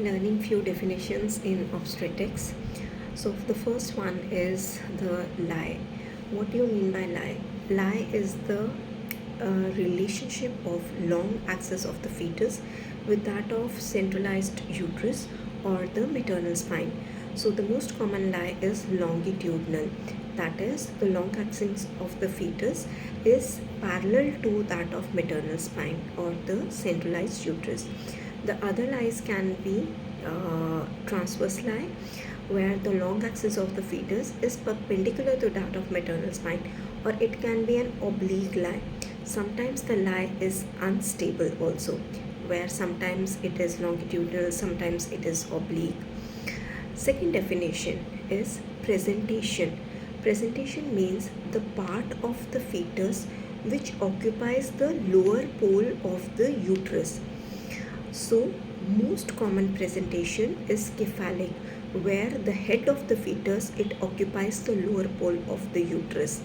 learning few definitions in obstetrics. So the first one is the lie. What do you mean by lie? Lie is the relationship of long axis of the fetus with that of centralized uterus or the maternal spine. So the most common lie is longitudinal. That is, the long axis of the fetus is parallel to that of maternal spine or the centralized uterus. The other lies can be transverse lie, where the long axis of the fetus is perpendicular to that of maternal spine, or it can be an oblique lie. Sometimes the lie is unstable also, where sometimes it is longitudinal, sometimes it is oblique. Second definition is presentation. Presentation means the part of the fetus which occupies the lower pole of the uterus. So, most common presentation is cephalic, where the head of the fetus it occupies the lower pole of the uterus,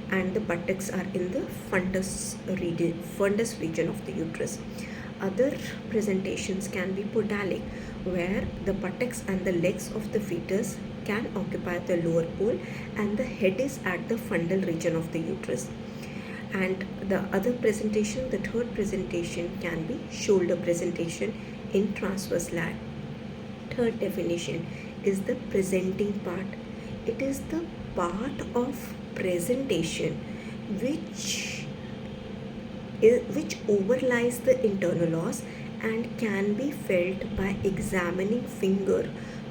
and the buttocks are in the fundus region of the uterus. Other presentations can be podalic, where the buttocks and the legs of the fetus can occupy the lower pole and the head is at the fundal region of the uterus. And the other presentation, the third presentation, can be shoulder presentation in transverse lie. Third definition is the presenting part. It is the part of presentation which overlies the internal os and can be felt by examining finger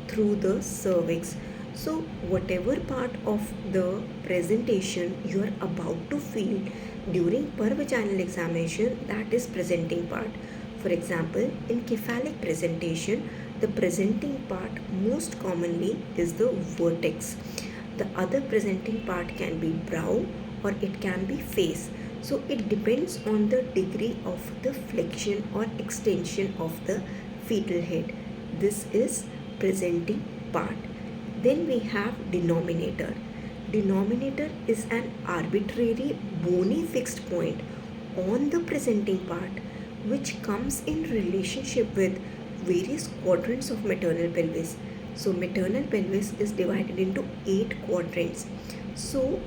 through the cervix. So whatever part of the presentation you are about to feel during pervaginal examination, that is presenting part. For example, in cephalic presentation, the presenting part most commonly is the vertex. The other presenting part can be brow or it can be face. So it depends on the degree of the flexion or extension of the fetal head. This is presenting part. Then we have denominator. Denominator is an arbitrary bony fixed point on the presenting part which comes in relationship with various quadrants of maternal pelvis. So maternal pelvis is divided into 8 quadrants. So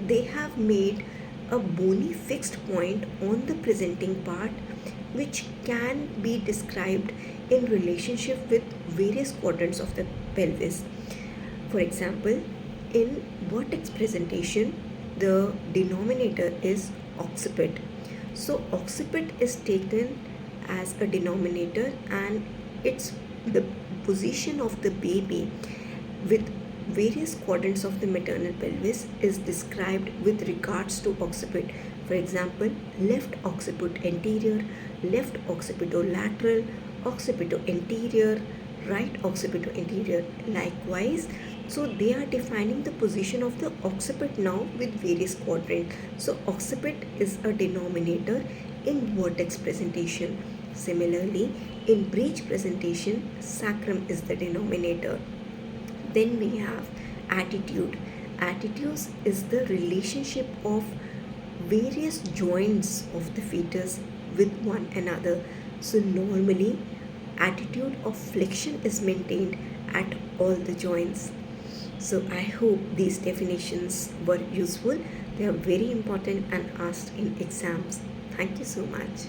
they have made a bony fixed point on the presenting part which can be described in relationship with various quadrants of the pelvis. For example, in vertex presentation, the denominator is occiput. So occiput is taken as a denominator and it's the position of the baby with various quadrants of the maternal pelvis is described with regards to occiput. For example, left occiput anterior, left occipitolateral, occipito-anterior, right occipito-anterior. Likewise, so they are defining the position of the occiput now with various quadrants. So occiput is a denominator in vertex presentation. Similarly, in breech presentation, sacrum is the denominator. Then we have attitude. Attitude is the relationship of various joints of the fetus with one another. So normally attitude of flexion is maintained at all the joints. So I hope these definitions were useful. They are very important and asked in exams. Thank you so much.